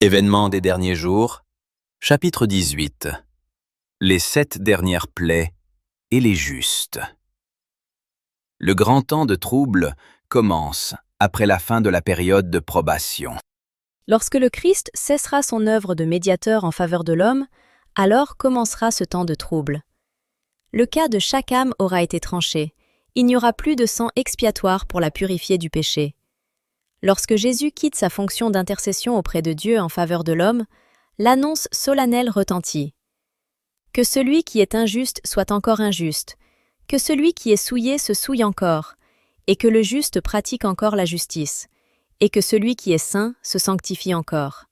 Événements des derniers jours, chapitre 18. Les 7 dernières plaies et les justes. Le grand temps de trouble commence après la fin de la période de probation. Lorsque le Christ cessera son œuvre de médiateur en faveur de l'homme, alors commencera ce temps de trouble. Le cas de chaque âme aura été tranché. Il n'y aura plus de sang expiatoire pour la purifier du péché. Lorsque Jésus quitte sa fonction d'intercession auprès de Dieu en faveur de l'homme, l'annonce solennelle retentit. Que celui qui est injuste soit encore injuste, que celui qui est souillé se souille encore, et que le juste pratique encore la justice, et que celui qui est saint se sanctifie encore.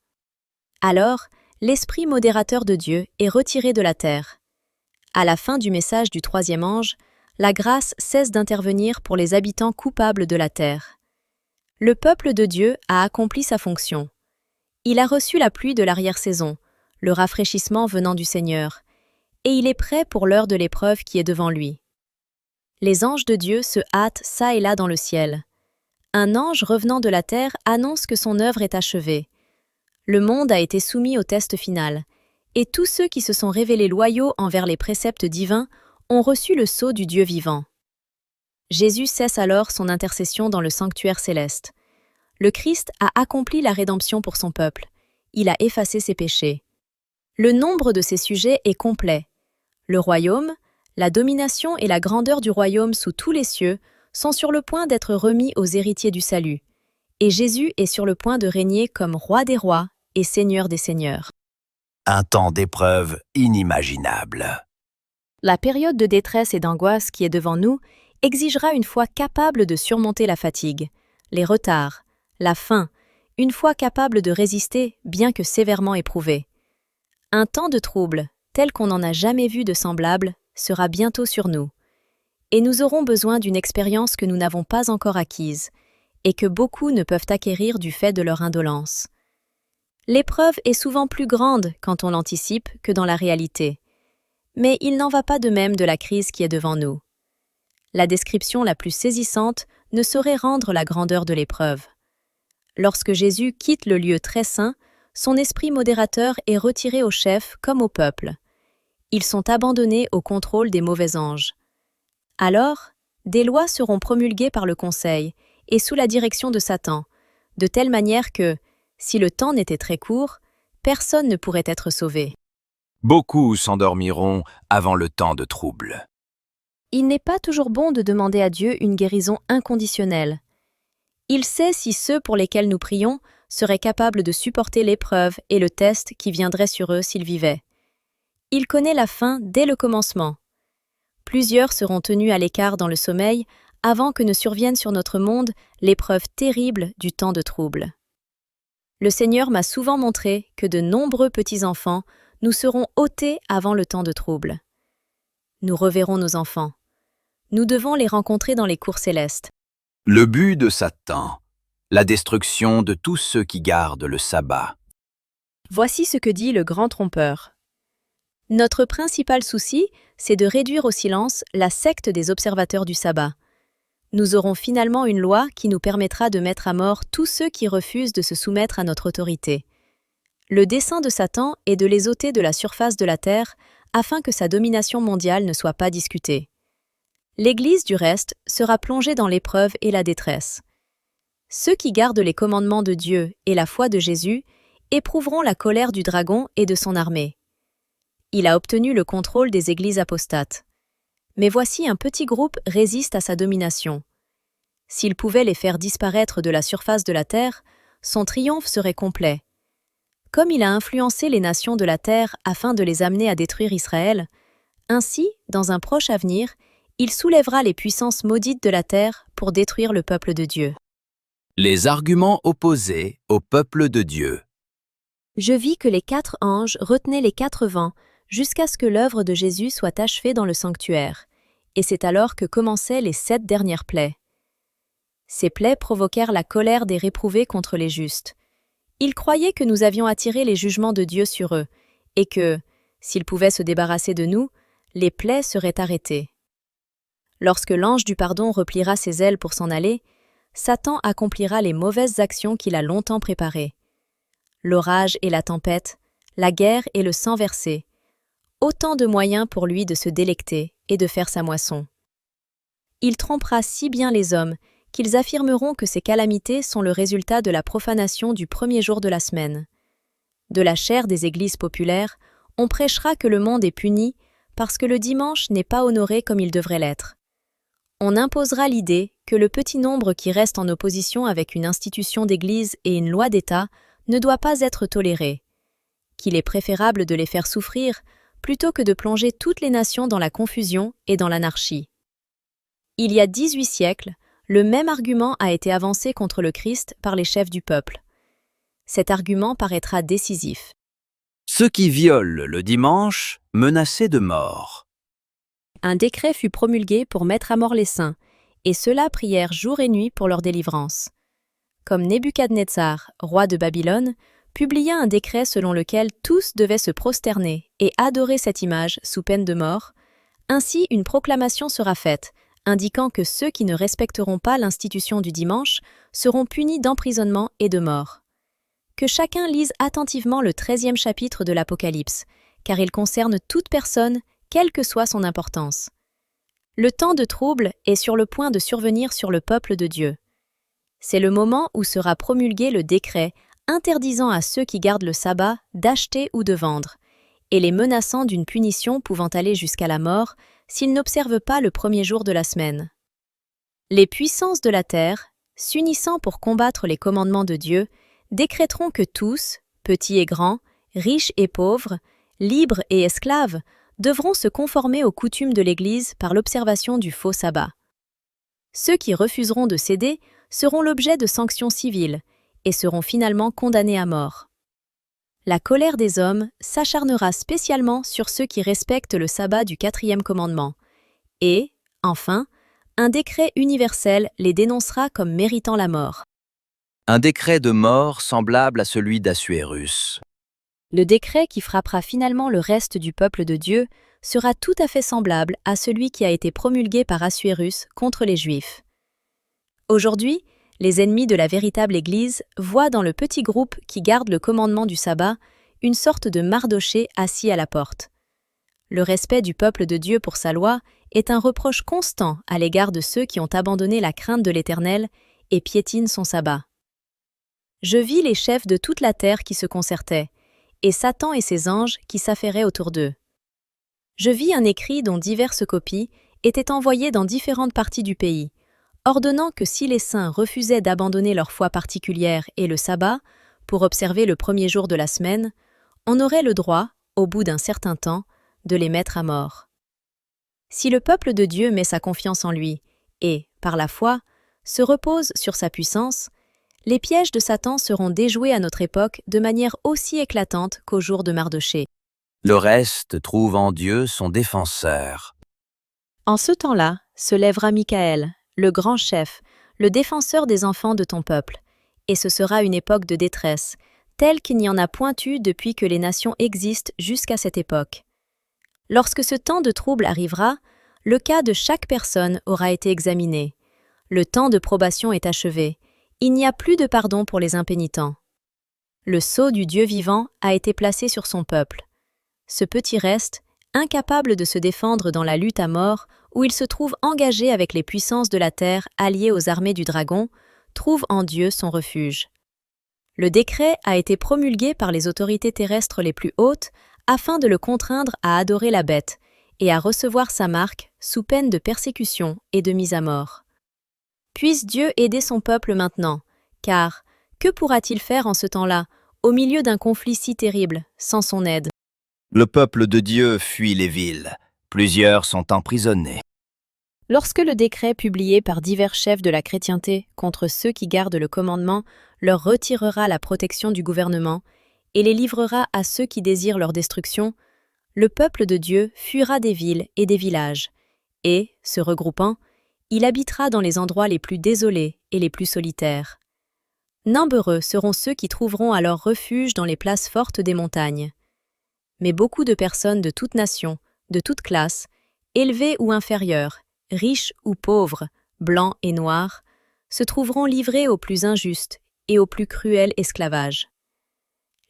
Alors, l'esprit modérateur de Dieu est retiré de la terre. À la fin du message du troisième ange, la grâce cesse d'intervenir pour les habitants coupables de la terre. Le peuple de Dieu a accompli sa fonction. Il a reçu la pluie de l'arrière-saison, le rafraîchissement venant du Seigneur, et il est prêt pour l'heure de l'épreuve qui est devant lui. Les anges de Dieu se hâtent çà et là dans le ciel. Un ange revenant de la terre annonce que son œuvre est achevée. Le monde a été soumis au test final, et tous ceux qui se sont révélés loyaux envers les préceptes divins ont reçu le sceau du Dieu vivant. Jésus cesse alors son intercession dans le sanctuaire céleste. Le Christ a accompli la rédemption pour son peuple. Il a effacé ses péchés. Le nombre de ses sujets est complet. Le royaume, la domination et la grandeur du royaume sous tous les cieux sont sur le point d'être remis aux héritiers du salut. Et Jésus est sur le point de régner comme roi des rois et seigneur des seigneurs. Un temps d'épreuve inimaginable. La période de détresse et d'angoisse qui est devant nous exigera une foi capable de surmonter la fatigue, les retards, la faim, une foi capable de résister bien que sévèrement éprouvée. Un temps de trouble, tel qu'on n'en a jamais vu de semblable, sera bientôt sur nous. Et nous aurons besoin d'une expérience que nous n'avons pas encore acquise, et que beaucoup ne peuvent acquérir du fait de leur indolence. L'épreuve est souvent plus grande quand on l'anticipe que dans la réalité. Mais il n'en va pas de même de la crise qui est devant nous. La description la plus saisissante ne saurait rendre la grandeur de l'épreuve. Lorsque Jésus quitte le lieu très saint, son esprit modérateur est retiré aux chefs comme au peuple. Ils sont abandonnés au contrôle des mauvais anges. Alors, des lois seront promulguées par le Conseil et sous la direction de Satan, de telle manière que, si le temps n'était très court, personne ne pourrait être sauvé. Beaucoup s'endormiront avant le temps de trouble. Il n'est pas toujours bon de demander à Dieu une guérison inconditionnelle. Il sait si ceux pour lesquels nous prions seraient capables de supporter l'épreuve et le test qui viendrait sur eux s'ils vivaient. Il connaît la fin dès le commencement. Plusieurs seront tenus à l'écart dans le sommeil avant que ne survienne sur notre monde l'épreuve terrible du temps de trouble. Le Seigneur m'a souvent montré que de nombreux petits-enfants nous seront ôtés avant le temps de trouble. Nous reverrons nos enfants. Nous devons les rencontrer dans les cours célestes. Le but de Satan, la destruction de tous ceux qui gardent le sabbat. Voici ce que dit le grand trompeur. Notre principal souci, c'est de réduire au silence la secte des observateurs du sabbat. Nous aurons finalement une loi qui nous permettra de mettre à mort tous ceux qui refusent de se soumettre à notre autorité. Le dessein de Satan est de les ôter de la surface de la terre afin que sa domination mondiale ne soit pas discutée. L'Église, du reste, sera plongée dans l'épreuve et la détresse. Ceux qui gardent les commandements de Dieu et la foi de Jésus éprouveront la colère du dragon et de son armée. Il a obtenu le contrôle des églises apostates. Mais voici un petit groupe résiste à sa domination. S'il pouvait les faire disparaître de la surface de la terre, son triomphe serait complet. Comme il a influencé les nations de la terre afin de les amener à détruire Israël, ainsi, dans un proche avenir, il soulèvera les puissances maudites de la terre pour détruire le peuple de Dieu. Les arguments opposés au peuple de Dieu. Je vis que les 4 anges retenaient les 4 vents jusqu'à ce que l'œuvre de Jésus soit achevée dans le sanctuaire, et c'est alors que commençaient les 7 dernières plaies. Ces plaies provoquèrent la colère des réprouvés contre les justes. Ils croyaient que nous avions attiré les jugements de Dieu sur eux, et que, s'ils pouvaient se débarrasser de nous, les plaies seraient arrêtées. Lorsque l'ange du pardon repliera ses ailes pour s'en aller, Satan accomplira les mauvaises actions qu'il a longtemps préparées. l'orage et la tempête, la guerre et le sang versé. Autant de moyens pour lui de se délecter et de faire sa moisson. Il trompera si bien les hommes qu'ils affirmeront que ces calamités sont le résultat de la profanation du premier jour de la semaine. De la chair des églises populaires, on prêchera que le monde est puni parce que le dimanche n'est pas honoré comme il devrait l'être. On imposera l'idée que le petit nombre qui reste en opposition avec une institution d'église et une loi d'État ne doit pas être toléré, qu'il est préférable de les faire souffrir plutôt que de plonger toutes les nations dans la confusion et dans l'anarchie. Il y a 18 siècles, le même argument a été avancé contre le Christ par les chefs du peuple. Cet argument paraîtra décisif. Ceux qui violent le dimanche, menacés de mort. Un décret fut promulgué pour mettre à mort les saints, et ceux-là prièrent jour et nuit pour leur délivrance. Comme Nebuchadnezzar, roi de Babylone, publia un décret selon lequel tous devaient se prosterner et adorer cette image sous peine de mort, ainsi une proclamation sera faite, indiquant que ceux qui ne respecteront pas l'institution du dimanche seront punis d'emprisonnement et de mort. Que chacun lise attentivement le 13e chapitre de l'Apocalypse, car il concerne toute personne, quelle que soit son importance. Le temps de trouble est sur le point de survenir sur le peuple de Dieu. C'est le moment où sera promulgué le décret interdisant à ceux qui gardent le sabbat d'acheter ou de vendre, et les menaçant d'une punition pouvant aller jusqu'à la mort s'ils n'observent pas le premier jour de la semaine. Les puissances de la terre, s'unissant pour combattre les commandements de Dieu, décréteront que tous, petits et grands, riches et pauvres, libres et esclaves, devront se conformer aux coutumes de l'Église par l'observation du faux sabbat. Ceux qui refuseront de céder seront l'objet de sanctions civiles et seront finalement condamnés à mort. La colère des hommes s'acharnera spécialement sur ceux qui respectent le sabbat du 4e commandement, et, enfin, un décret universel les dénoncera comme méritant la mort. Un décret de mort semblable à celui d'Assuérus. Le décret qui frappera finalement le reste du peuple de Dieu sera tout à fait semblable à celui qui a été promulgué par Assuérus contre les Juifs. Aujourd'hui, les ennemis de la véritable Église voient dans le petit groupe qui garde le commandement du sabbat une sorte de Mardochée assis à la porte. Le respect du peuple de Dieu pour sa loi est un reproche constant à l'égard de ceux qui ont abandonné la crainte de l'Éternel et piétinent son sabbat. Je vis les chefs de toute la terre qui se concertaient, et Satan et ses anges qui s'affairaient autour d'eux. Je vis un écrit dont diverses copies étaient envoyées dans différentes parties du pays, ordonnant que si les saints refusaient d'abandonner leur foi particulière et le sabbat, pour observer le premier jour de la semaine, on aurait le droit, au bout d'un certain temps, de les mettre à mort. Si le peuple de Dieu met sa confiance en lui et, par la foi, se repose sur sa puissance, les pièges de Satan seront déjoués à notre époque de manière aussi éclatante qu'au jour de Mardochée. Le reste trouve en Dieu son défenseur. En ce temps-là, se lèvera Michaël, le grand chef, le défenseur des enfants de ton peuple, et ce sera une époque de détresse, telle qu'il n'y en a point eu depuis que les nations existent jusqu'à cette époque. Lorsque ce temps de trouble arrivera, le cas de chaque personne aura été examiné. Le temps de probation est achevé. Il n'y a plus de pardon pour les impénitents. Le sceau du Dieu vivant a été placé sur son peuple. Ce petit reste, incapable de se défendre dans la lutte à mort, où il se trouve engagé avec les puissances de la terre alliées aux armées du dragon, trouve en Dieu son refuge. Le décret a été promulgué par les autorités terrestres les plus hautes afin de le contraindre à adorer la bête et à recevoir sa marque sous peine de persécution et de mise à mort. Puisse Dieu aider son peuple maintenant, car que pourra-t-il faire en ce temps-là, au milieu d'un conflit si terrible, sans son aide? Le peuple de Dieu fuit les villes. Plusieurs sont emprisonnés. Lorsque le décret publié par divers chefs de la chrétienté contre ceux qui gardent le commandement leur retirera la protection du gouvernement et les livrera à ceux qui désirent leur destruction, le peuple de Dieu fuira des villes et des villages, et, se regroupant, il habitera dans les endroits les plus désolés et les plus solitaires. Nombreux seront ceux qui trouveront alors refuge dans les places fortes des montagnes. Mais beaucoup de personnes de toute nation, de toute classe, élevées ou inférieures, riches ou pauvres, blancs et noirs, se trouveront livrés au plus injuste et au plus cruel esclavage.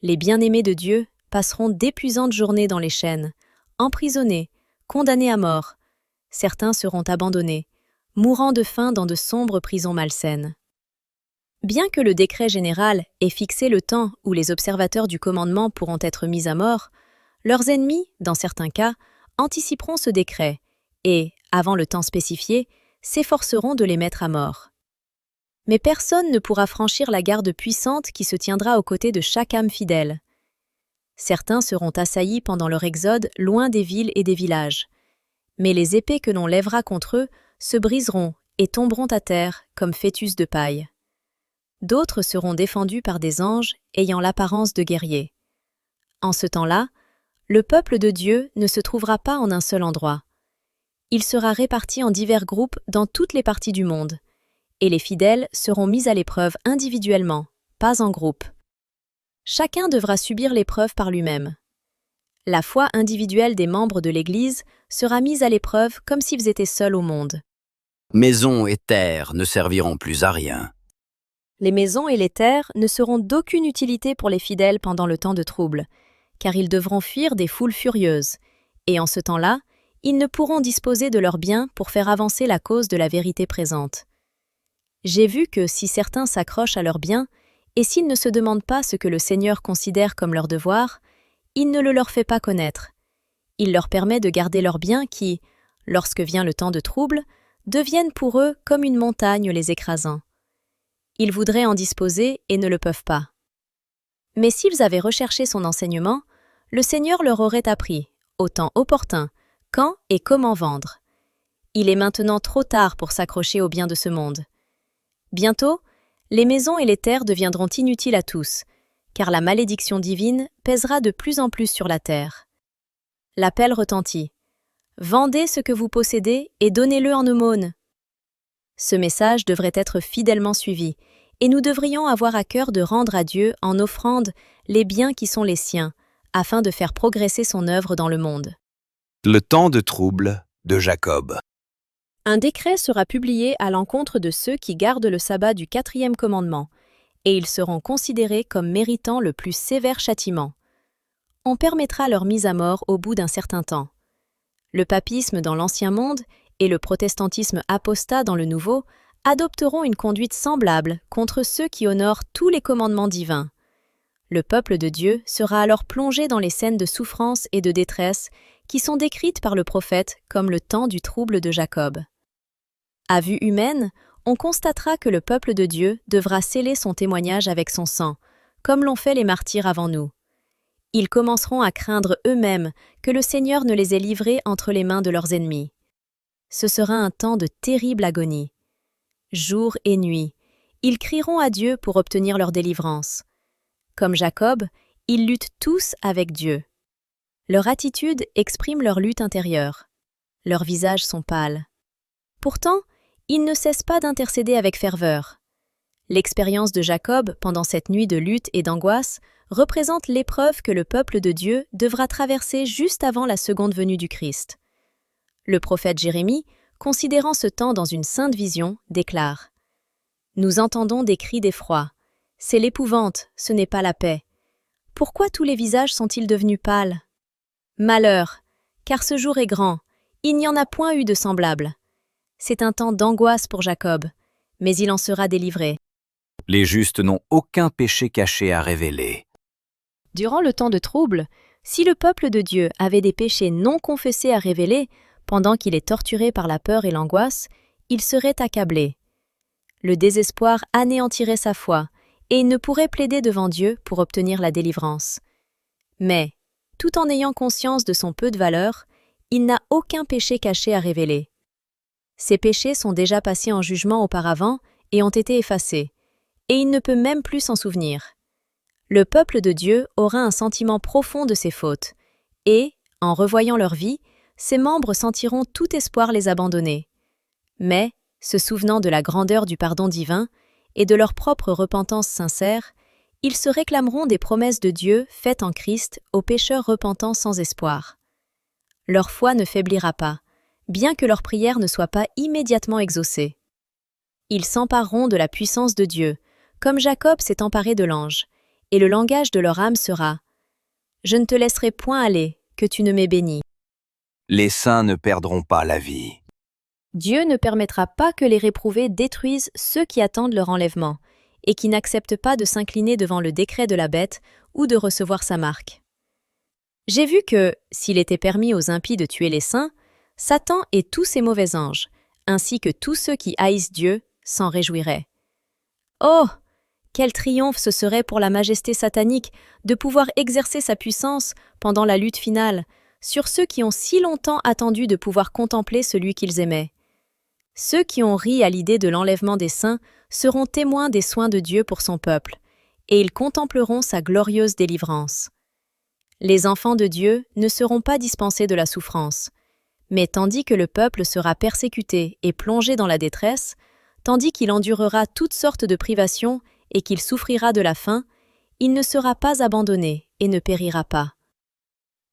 Les bien-aimés de Dieu passeront d'épuisantes journées dans les chaînes, emprisonnés, condamnés à mort. Certains seront abandonnés, mourant de faim dans de sombres prisons malsaines. Bien que le décret général ait fixé le temps où les observateurs du commandement pourront être mis à mort, leurs ennemis, dans certains cas, anticiperont ce décret et, avant le temps spécifié, s'efforceront de les mettre à mort. Mais personne ne pourra franchir la garde puissante qui se tiendra aux côtés de chaque âme fidèle. Certains seront assaillis pendant leur exode loin des villes et des villages. Mais les épées que l'on lèvera contre eux se briseront et tomberont à terre comme fœtus de paille. D'autres seront défendus par des anges ayant l'apparence de guerriers. En ce temps-là, le peuple de Dieu ne se trouvera pas en un seul endroit. Il sera réparti en divers groupes dans toutes les parties du monde, et les fidèles seront mis à l'épreuve individuellement, pas en groupe. Chacun devra subir l'épreuve par lui-même. La foi individuelle des membres de l'Église sera mise à l'épreuve comme s'ils étaient seuls au monde. Maison et terre ne serviront plus à rien. Les maisons et les terres ne seront d'aucune utilité pour les fidèles pendant le temps de trouble, car ils devront fuir des foules furieuses, et en ce temps-là, ils ne pourront disposer de leurs biens pour faire avancer la cause de la vérité présente. J'ai vu que si certains s'accrochent à leurs biens, et s'ils ne se demandent pas ce que le Seigneur considère comme leur devoir, il ne le leur fait pas connaître. Il leur permet de garder leurs biens qui, lorsque vient le temps de trouble, deviennent pour eux comme une montagne les écrasant. Ils voudraient en disposer et ne le peuvent pas. Mais s'ils avaient recherché son enseignement, le Seigneur leur aurait appris, au temps opportun, quand et comment vendre. Il est maintenant trop tard pour s'accrocher aux biens de ce monde. Bientôt, les maisons et les terres deviendront inutiles à tous, car la malédiction divine pèsera de plus en plus sur la terre. L'appel retentit. « Vendez ce que vous possédez et donnez-le en aumône !» Ce message devrait être fidèlement suivi, et nous devrions avoir à cœur de rendre à Dieu en offrande les biens qui sont les siens, afin de faire progresser son œuvre dans le monde. Le temps de trouble de Jacob. Un décret sera publié à l'encontre de ceux qui gardent le sabbat du 4e commandement, et ils seront considérés comme méritant le plus sévère châtiment. On permettra leur mise à mort au bout d'un certain temps. Le papisme dans l'Ancien Monde et le protestantisme apostat dans le Nouveau adopteront une conduite semblable contre ceux qui honorent tous les commandements divins. Le peuple de Dieu sera alors plongé dans les scènes de souffrance et de détresse qui sont décrites par le prophète comme le temps du trouble de Jacob. À vue humaine, on constatera que le peuple de Dieu devra sceller son témoignage avec son sang, comme l'ont fait les martyrs avant nous. Ils commenceront à craindre eux-mêmes que le Seigneur ne les ait livrés entre les mains de leurs ennemis. Ce sera un temps de terrible agonie. Jour et nuit, ils crieront à Dieu pour obtenir leur délivrance. Comme Jacob, ils luttent tous avec Dieu. Leur attitude exprime leur lutte intérieure. Leurs visages sont pâles. Pourtant, ils ne cessent pas d'intercéder avec ferveur. L'expérience de Jacob pendant cette nuit de lutte et d'angoisse représente l'épreuve que le peuple de Dieu devra traverser juste avant la seconde venue du Christ. Le prophète Jérémie, considérant ce temps dans une sainte vision, déclare « Nous entendons des cris d'effroi. C'est l'épouvante, ce n'est pas la paix. Pourquoi tous les visages sont-ils devenus pâles? Malheur, car ce jour est grand, il n'y en a point eu de semblable. C'est un temps d'angoisse pour Jacob, mais il en sera délivré. » Les justes n'ont aucun péché caché à révéler. Durant le temps de trouble, si le peuple de Dieu avait des péchés non confessés à révéler, pendant qu'il est torturé par la peur et l'angoisse, il serait accablé. Le désespoir anéantirait sa foi, et il ne pourrait plaider devant Dieu pour obtenir la délivrance. Mais, tout en ayant conscience de son peu de valeur, il n'a aucun péché caché à révéler. Ses péchés sont déjà passés en jugement auparavant et ont été effacés, et il ne peut même plus s'en souvenir. Le peuple de Dieu aura un sentiment profond de ses fautes, et, en revoyant leur vie, ses membres sentiront tout espoir les abandonner. Mais, se souvenant de la grandeur du pardon divin et de leur propre repentance sincère, ils se réclameront des promesses de Dieu faites en Christ aux pécheurs repentants sans espoir. Leur foi ne faiblira pas, bien que leur prière ne soit pas immédiatement exaucée. Ils s'empareront de la puissance de Dieu, comme Jacob s'est emparé de l'ange, et le langage de leur âme sera « Je ne te laisserai point aller, que tu ne m'aies béni ». Les saints ne perdront pas la vie. Dieu ne permettra pas que les réprouvés détruisent ceux qui attendent leur enlèvement et qui n'acceptent pas de s'incliner devant le décret de la bête ou de recevoir sa marque. J'ai vu que, s'il était permis aux impies de tuer les saints, Satan et tous ses mauvais anges, ainsi que tous ceux qui haïssent Dieu, s'en réjouiraient. Oh! Quel triomphe ce serait pour la majesté satanique de pouvoir exercer sa puissance pendant la lutte finale sur ceux qui ont si longtemps attendu de pouvoir contempler celui qu'ils aimaient. Ceux qui ont ri à l'idée de l'enlèvement des saints seront témoins des soins de Dieu pour son peuple, et ils contempleront sa glorieuse délivrance. Les enfants de Dieu ne seront pas dispensés de la souffrance, mais tandis que le peuple sera persécuté et plongé dans la détresse, tandis qu'il endurera toutes sortes de privations et qu'il souffrira de la faim, il ne sera pas abandonné et ne périra pas.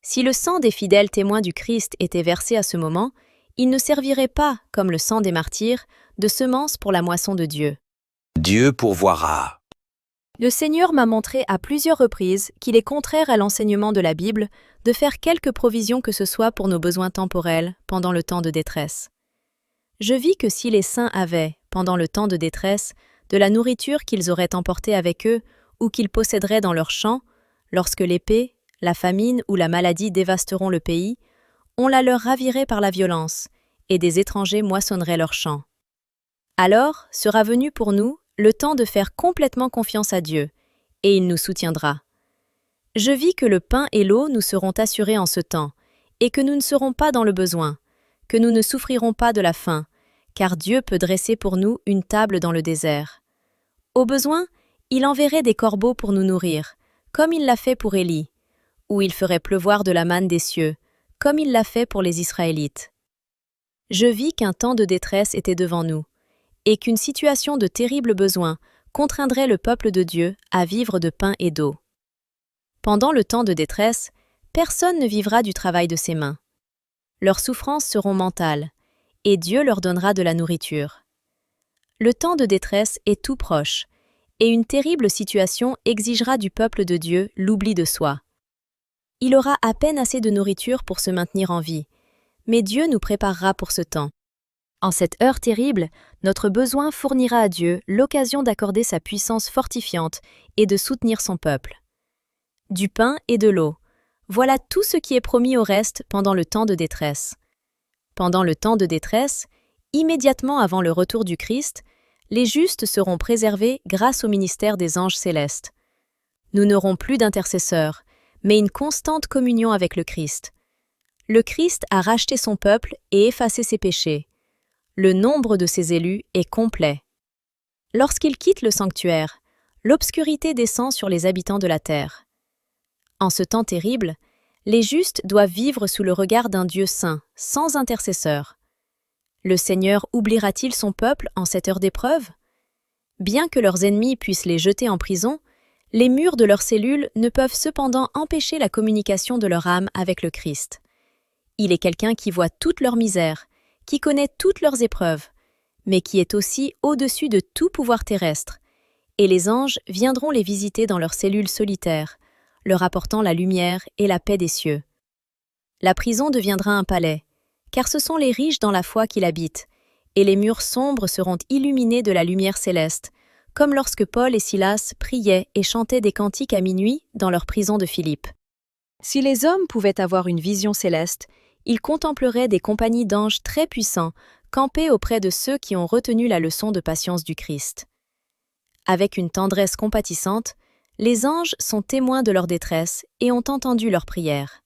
Si le sang des fidèles témoins du Christ était versé à ce moment, il ne servirait pas, comme le sang des martyrs, de semence pour la moisson de Dieu. Dieu pourvoira. Le Seigneur m'a montré à plusieurs reprises qu'il est contraire à l'enseignement de la Bible de faire quelque provision que ce soit pour nos besoins temporels pendant le temps de détresse. Je vis que si les saints avaient, pendant le temps de détresse, de la nourriture qu'ils auraient emportée avec eux ou qu'ils posséderaient dans leurs champs, lorsque l'épée, la famine ou la maladie dévasteront le pays, on la leur ravirait par la violence, et des étrangers moissonneraient leurs champs. Alors sera venu pour nous le temps de faire complètement confiance à Dieu, et il nous soutiendra. Je vis que le pain et l'eau nous seront assurés en ce temps, et que nous ne serons pas dans le besoin, que nous ne souffrirons pas de la faim, car Dieu peut dresser pour nous une table dans le désert. Au besoin, il enverrait des corbeaux pour nous nourrir, comme il l'a fait pour Élie, ou il ferait pleuvoir de la manne des cieux, comme il l'a fait pour les Israélites. Je vis qu'un temps de détresse était devant nous, et qu'une situation de terrible besoin contraindrait le peuple de Dieu à vivre de pain et d'eau. Pendant le temps de détresse, personne ne vivra du travail de ses mains. Leurs souffrances seront mentales, et Dieu leur donnera de la nourriture. Le temps de détresse est tout proche, et une terrible situation exigera du peuple de Dieu l'oubli de soi. Il aura à peine assez de nourriture pour se maintenir en vie, mais Dieu nous préparera pour ce temps. En cette heure terrible, notre besoin fournira à Dieu l'occasion d'accorder sa puissance fortifiante et de soutenir son peuple. Du pain et de l'eau, voilà tout ce qui est promis au reste pendant le temps de détresse. Pendant le temps de détresse, immédiatement avant le retour du Christ, les justes seront préservés grâce au ministère des anges célestes. Nous n'aurons plus d'intercesseurs, mais une constante communion avec le Christ. Le Christ a racheté son peuple et effacé ses péchés. Le nombre de ses élus est complet. Lorsqu'il quitte le sanctuaire, l'obscurité descend sur les habitants de la terre. En ce temps terrible, les justes doivent vivre sous le regard d'un Dieu saint, sans intercesseur. Le Seigneur oubliera-t-il son peuple en cette heure d'épreuve? Bien que leurs ennemis puissent les jeter en prison, les murs de leurs cellules ne peuvent cependant empêcher la communication de leur âme avec le Christ. Il est quelqu'un qui voit toute leur misère, qui connaît toutes leurs épreuves, mais qui est aussi au-dessus de tout pouvoir terrestre, et les anges viendront les visiter dans leurs cellules solitaires, leur apportant la lumière et la paix des cieux. La prison deviendra un palais, car ce sont les riches dans la foi qui l'habitent, et les murs sombres seront illuminés de la lumière céleste, comme lorsque Paul et Silas priaient et chantaient des cantiques à minuit dans leur prison de Philippe. Si les hommes pouvaient avoir une vision céleste, ils contempleraient des compagnies d'anges très puissants, campés auprès de ceux qui ont retenu la leçon de patience du Christ. Avec une tendresse compatissante, les anges sont témoins de leur détresse et ont entendu leurs prières.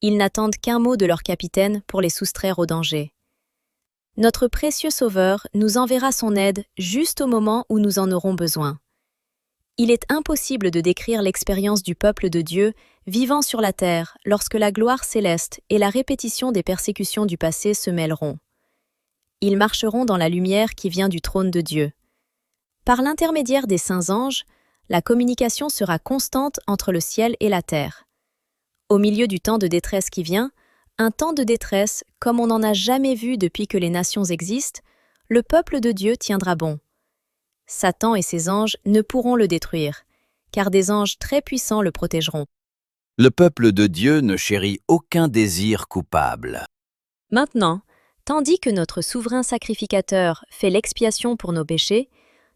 Ils n'attendent qu'un mot de leur capitaine pour les soustraire au danger. Notre précieux Sauveur nous enverra son aide juste au moment où nous en aurons besoin. Il est impossible de décrire l'expérience du peuple de Dieu vivant sur la terre lorsque la gloire céleste et la répétition des persécutions du passé se mêleront. Ils marcheront dans la lumière qui vient du trône de Dieu. Par l'intermédiaire des saints anges, la communication sera constante entre le ciel et la terre. Au milieu du temps de détresse qui vient, un temps de détresse comme on n'en a jamais vu depuis que les nations existent, le peuple de Dieu tiendra bon. Satan et ses anges ne pourront le détruire, car des anges très puissants le protégeront. Le peuple de Dieu ne chérit aucun désir coupable. Maintenant, tandis que notre souverain sacrificateur fait l'expiation pour nos péchés,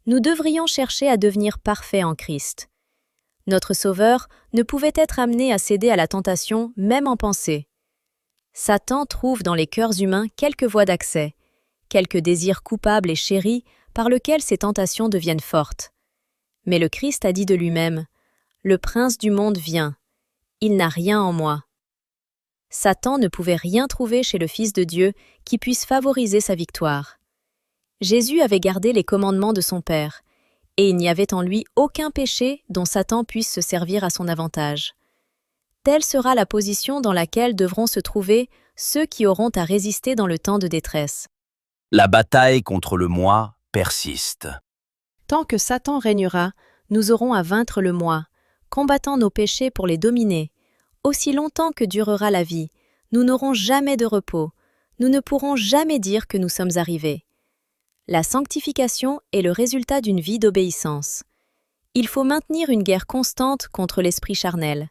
nous devrions chercher à devenir parfaits en Christ. Notre Sauveur ne pouvait être amené à céder à la tentation, même en pensée. Satan trouve dans les cœurs humains quelques voies d'accès, quelques désirs coupables et chéris par lesquels ces tentations deviennent fortes. Mais le Christ a dit de lui-même, « Le prince du monde vient. Il n'a rien en moi. » Satan ne pouvait rien trouver chez le Fils de Dieu qui puisse favoriser sa victoire. Jésus avait gardé les commandements de son Père, et il n'y avait en lui aucun péché dont Satan puisse se servir à son avantage. Telle sera la position dans laquelle devront se trouver ceux qui auront à résister dans le temps de détresse. La bataille contre le moi persiste. Tant que Satan régnera, nous aurons à vaincre le moi, combattant nos péchés pour les dominer. Aussi longtemps que durera la vie, nous n'aurons jamais de repos, nous ne pourrons jamais dire que nous sommes arrivés. La sanctification est le résultat d'une vie d'obéissance. Il faut maintenir une guerre constante contre l'esprit charnel.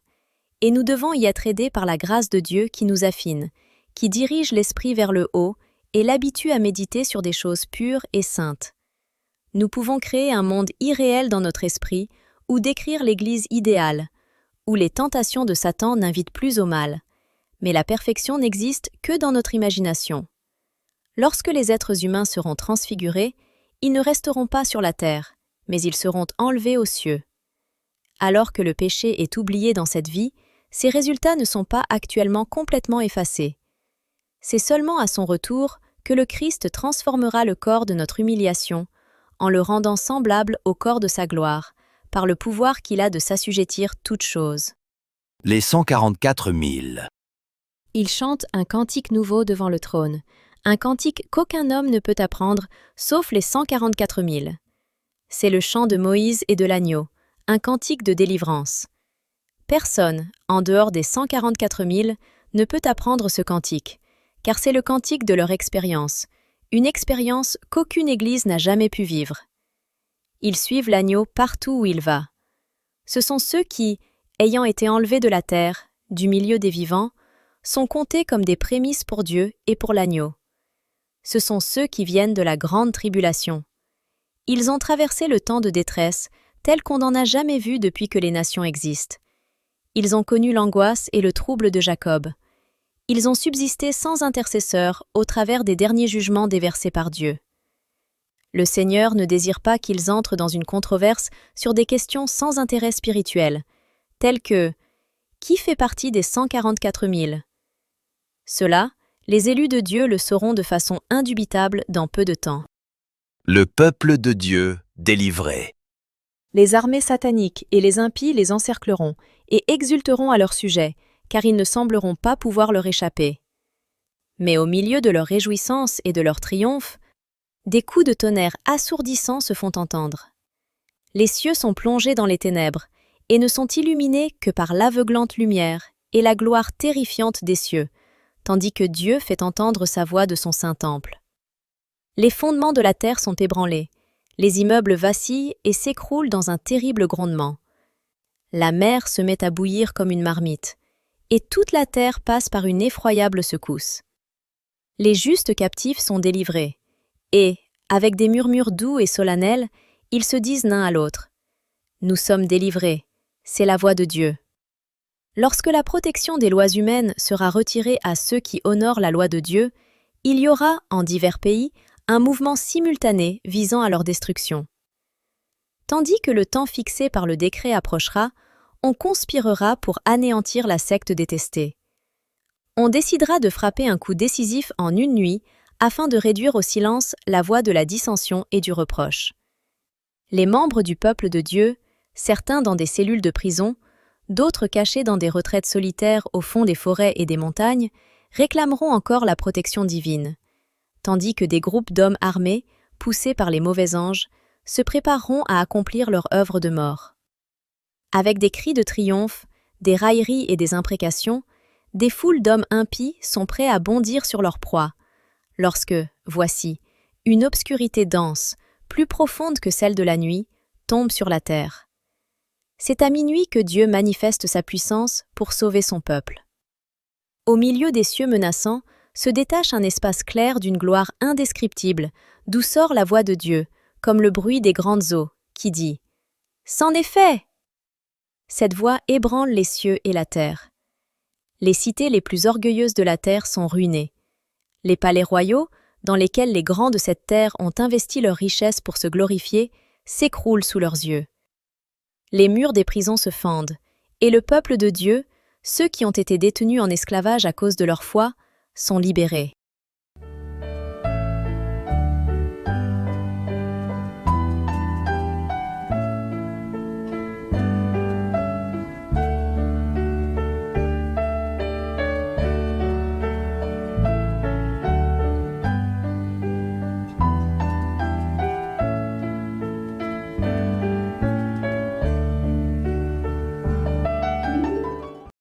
Et nous devons y être aidés par la grâce de Dieu qui nous affine, qui dirige l'esprit vers le haut et l'habitue à méditer sur des choses pures et saintes. Nous pouvons créer un monde irréel dans notre esprit ou décrire l'Église idéale, où les tentations de Satan n'invitent plus au mal. Mais la perfection n'existe que dans notre imagination. Lorsque les êtres humains seront transfigurés, ils ne resteront pas sur la terre, mais ils seront enlevés aux cieux. Alors que le péché est oublié dans cette vie, ses résultats ne sont pas actuellement complètement effacés. C'est seulement à son retour que le Christ transformera le corps de notre humiliation, en le rendant semblable au corps de sa gloire, par le pouvoir qu'il a de s'assujettir toutes choses. Les 144 000. Il chante un cantique nouveau devant le trône, un cantique qu'aucun homme ne peut apprendre, sauf les 144 000. C'est le chant de Moïse et de l'agneau, un cantique de délivrance. Personne, en dehors des 144 000, ne peut apprendre ce cantique, car c'est le cantique de leur expérience, une expérience qu'aucune Église n'a jamais pu vivre. Ils suivent l'agneau partout où il va. Ce sont ceux qui, ayant été enlevés de la terre, du milieu des vivants, sont comptés comme des prémices pour Dieu et pour l'agneau. Ce sont ceux qui viennent de la grande tribulation. Ils ont traversé le temps de détresse tel qu'on n'en a jamais vu depuis que les nations existent. Ils ont connu l'angoisse et le trouble de Jacob. Ils ont subsisté sans intercesseur au travers des derniers jugements déversés par Dieu. Le Seigneur ne désire pas qu'ils entrent dans une controverse sur des questions sans intérêt spirituel, telles que « Qui fait partie des 144 000 ?» Cela, les élus de Dieu le sauront de façon indubitable dans peu de temps. Le peuple de Dieu délivré. Les armées sataniques et les impies les encercleront et exulteront à leur sujet, car ils ne sembleront pas pouvoir leur échapper. Mais au milieu de leur réjouissance et de leur triomphe, des coups de tonnerre assourdissants se font entendre. Les cieux sont plongés dans les ténèbres et ne sont illuminés que par l'aveuglante lumière et la gloire terrifiante des cieux, tandis que Dieu fait entendre sa voix de son saint temple. Les fondements de la terre sont ébranlés, les immeubles vacillent et s'écroulent dans un terrible grondement. La mer se met à bouillir comme une marmite, et toute la terre passe par une effroyable secousse. Les justes captifs sont délivrés, et, avec des murmures doux et solennels, ils se disent l'un à l'autre « Nous sommes délivrés, c'est la voix de Dieu ». Lorsque la protection des lois humaines sera retirée à ceux qui honorent la loi de Dieu, il y aura, en divers pays, un mouvement simultané visant à leur destruction. Tandis que le temps fixé par le décret approchera, on conspirera pour anéantir la secte détestée. On décidera de frapper un coup décisif en une nuit afin de réduire au silence la voix de la dissension et du reproche. Les membres du peuple de Dieu, certains dans des cellules de prison, d'autres cachés dans des retraites solitaires au fond des forêts et des montagnes, réclameront encore la protection divine, tandis que des groupes d'hommes armés, poussés par les mauvais anges, se prépareront à accomplir leur œuvre de mort. Avec des cris de triomphe, des railleries et des imprécations, des foules d'hommes impies sont prêts à bondir sur leur proie, lorsque, voici, une obscurité dense, plus profonde que celle de la nuit, tombe sur la terre. C'est à minuit que Dieu manifeste sa puissance pour sauver son peuple. Au milieu des cieux menaçants, se détache un espace clair d'une gloire indescriptible, d'où sort la voix de Dieu, comme le bruit des grandes eaux, qui dit « C'en est fait !» Cette voix ébranle les cieux et la terre. Les cités les plus orgueilleuses de la terre sont ruinées. Les palais royaux, dans lesquels les grands de cette terre ont investi leurs richesses pour se glorifier, s'écroulent sous leurs yeux. Les murs des prisons se fendent, et le peuple de Dieu, ceux qui ont été détenus en esclavage à cause de leur foi, sont libérés.